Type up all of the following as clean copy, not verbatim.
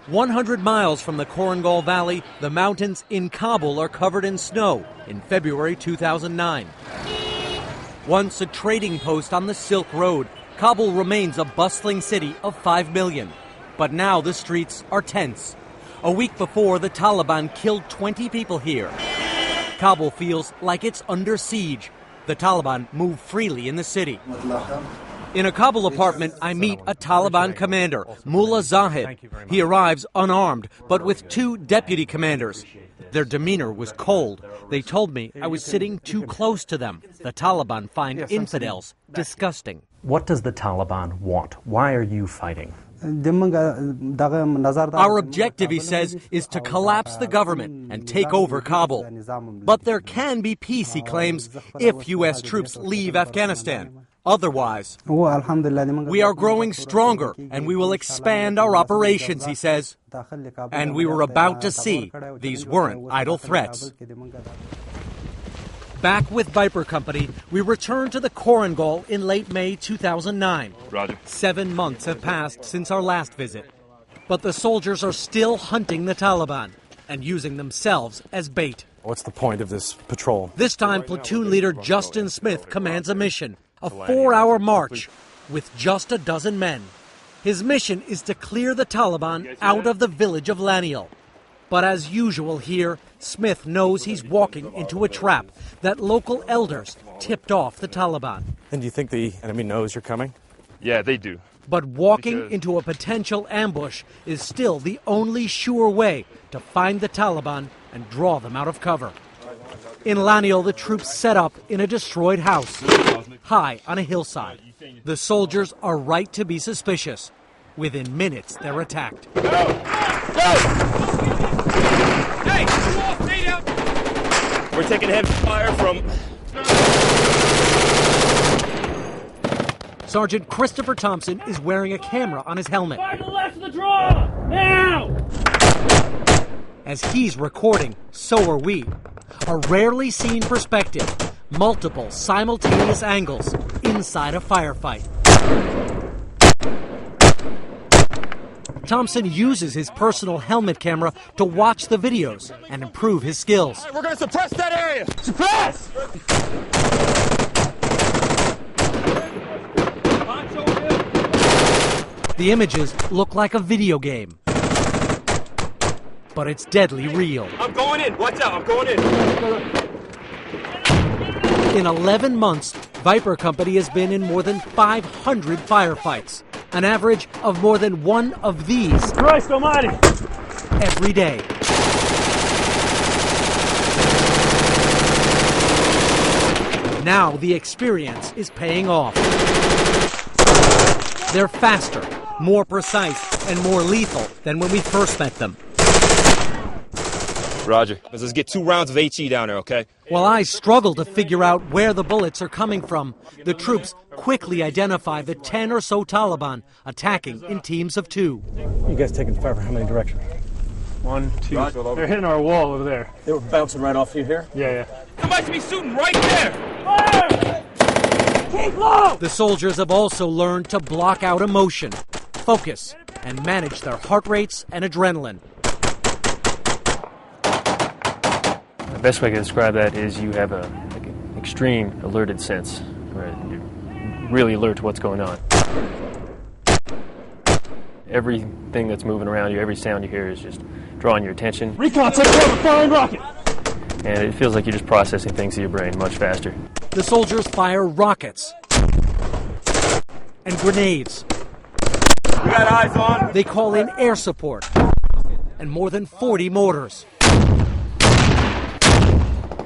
100 miles from the Korengal Valley, the mountains in Kabul are covered in snow in February 2009. Once a trading post on the Silk Road, Kabul remains a bustling city of 5 million. But now the streets are tense. A week before, the Taliban killed 20 people here. Kabul feels like it's under siege. The Taliban move freely in the city. In a Kabul apartment, I meet a Taliban commander, Mullah Zahid. He arrives unarmed, but with 2 deputy commanders. Their demeanor was cold. They told me I was sitting too close to them. The Taliban find infidels disgusting. What does the Taliban want? Why are you fighting? Our objective, he says, is to collapse the government and take over Kabul. But there can be peace, he claims, if U.S. troops leave Afghanistan. Otherwise, we are growing stronger and we will expand our operations, he says. And we were about to see these weren't idle threats. Back with Viper Company, we return to the Korengal in late May 2009. Roger. 7 months have passed since our last visit. But the soldiers are still hunting the Taliban and using themselves as bait. What's the point of this patrol? This time, platoon leader Justin Smith commands a mission. A 4-hour march with just a dozen men. His mission is to clear the Taliban out of the village of Laniel. But as usual here, Smith knows he's walking into a trap that local elders tipped off the Taliban. And do you think the enemy knows you're coming? Yeah, they do. But walking into a potential ambush is still the only sure way to find the Taliban and draw them out of cover. In Laniel, the troops set up in a destroyed house, high on a hillside. The soldiers are right to be suspicious. Within minutes, they're attacked. Hey! We're taking heavy fire from... Sergeant Christopher Thompson is wearing a camera on his helmet. Fire to the left of the draw! Now! As he's recording, so are we. A rarely seen perspective, multiple simultaneous angles inside a firefight. Thompson uses his personal helmet camera to watch the videos and improve his skills. All right, we're going to suppress that area! Suppress! The images look like a video game. But it's deadly real. I'm going in. Watch out. I'm going in. In 11 months, Viper Company has been in more than 500 firefights, an average of more than one of these Christ almighty! every day. Now the experience is paying off. They're faster, more precise, and more lethal than when we first met them. Roger. Let's get 2 rounds of HE down there, okay? While I struggle to figure out where the bullets are coming from, the troops quickly identify the 10 or so Taliban attacking in teams of 2. You guys taking fire from how many directions? 1, 2. They're hitting our wall over there. They were bouncing right off you here? Yeah. Somebody should be shooting right there! Fire! Keep low! The soldiers have also learned to block out emotion, focus, and manage their heart rates and adrenaline. The best way to describe that is you have an extreme alerted sense, where you're really alert to what's going on. Everything that's moving around you, every sound you hear is just drawing your attention. Recon, take cover, firing rocket! And it feels like you're just processing things in your brain much faster. The soldiers fire rockets and grenades. We got eyes on. They call in air support and more than 40 mortars.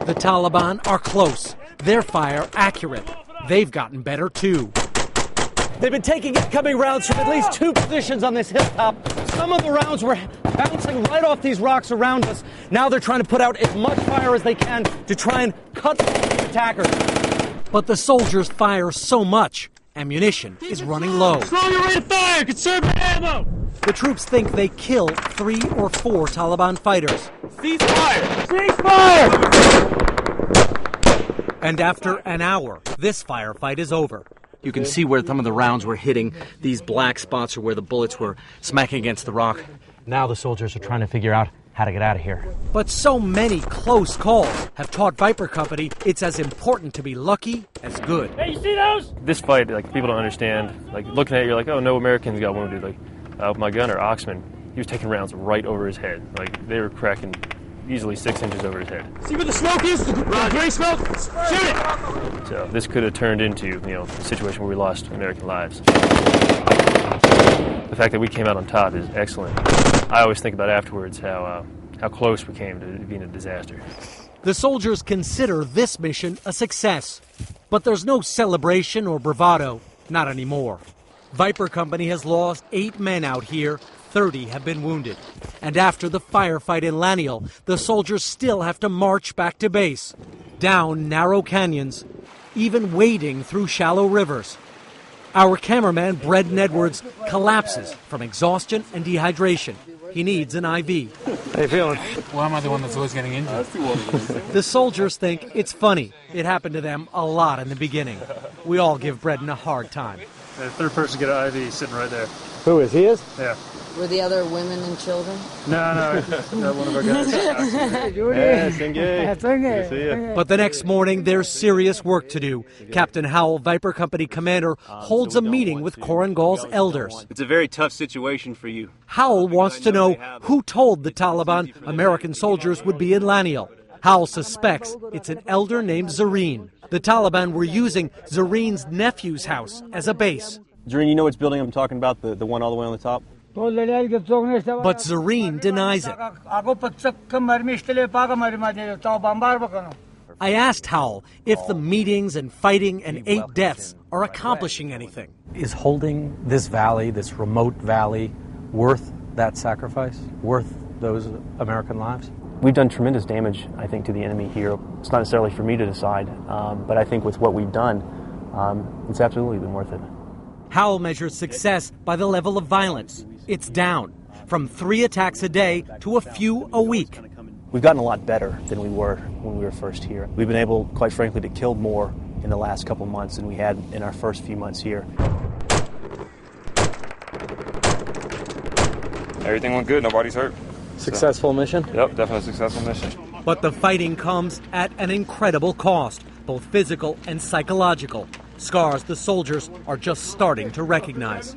The Taliban are close. Their fire accurate. They've gotten better too. They've been taking incoming rounds from at least 2 positions on this hilltop. Some of the rounds were bouncing right off these rocks around us. Now they're trying to put out as much fire as they can to try and cut the attackers. But the soldiers fire so much, ammunition is running low. Slow your rate of fire! Conserve your ammo! The troops think they kill 3 or 4 Taliban fighters. Cease fire! Cease fire! And after an hour, this firefight is over. You can see where some of the rounds were hitting. These black spots are where the bullets were smacking against the rock. Now the soldiers are trying to figure out how to get out of here. But so many close calls have taught Viper Company it's as important to be lucky as good. Hey, you see those? This fight, like, people don't understand. Like, looking at it, you're like, oh, no Americans got wounded. Like, my gunner, Oxman, he was taking rounds right over his head. Like, they were cracking easily 6 inches over his head. See where the smoke is? The gray smoke? Shoot it! So this could have turned into, a situation where we lost American lives. The fact that we came out on top is excellent. I always think about afterwards how close we came to being a disaster. The soldiers consider this mission a success, but there's no celebration or bravado, not anymore. Viper Company has lost 8 men out here, 30 have been wounded. And after the firefight in Laniel, the soldiers still have to march back to base, down narrow canyons, even wading through shallow rivers. Our cameraman, Brendan Edwards, collapses from exhaustion and dehydration. He needs an IV. How you feeling? Why am I the one that's always getting injured? The soldiers think it's funny. It happened to them a lot in the beginning. We all give Brendan a hard time. The third person to get an IV sitting right there. Who is? He is? Yeah. Were the other women and children? No, one of our guys. But the next morning, there's serious work to do. Captain Howell, Viper Company commander, holds a meeting with Korengal's elders. It's a very tough situation for you. Howell wants to know who told the Taliban American soldiers would be in Laniel. Howell suspects it's an elder named Zareen. The Taliban were using Zareen's nephew's house as a base. Zareen, you know which building I'm talking about? The one all the way on the top? But Zareen denies it. I asked Howell if the meetings and fighting and 8 deaths are accomplishing anything. Is holding this valley, this remote valley, worth that sacrifice? Worth those American lives? We've done tremendous damage, I think, to the enemy here. It's not necessarily for me to decide, but I think with what we've done, it's absolutely been worth it. Howell measures success by the level of violence. It's down from 3 attacks a day to a few a week. We've gotten a lot better than we were when we were first here. We've been able, quite frankly, to kill more in the last couple of months than we had in our first few months here. Everything went good. Nobody's hurt. Successful mission? Yep, definitely a successful mission. But the fighting comes at an incredible cost, both physical and psychological. Scars the soldiers are just starting to recognize.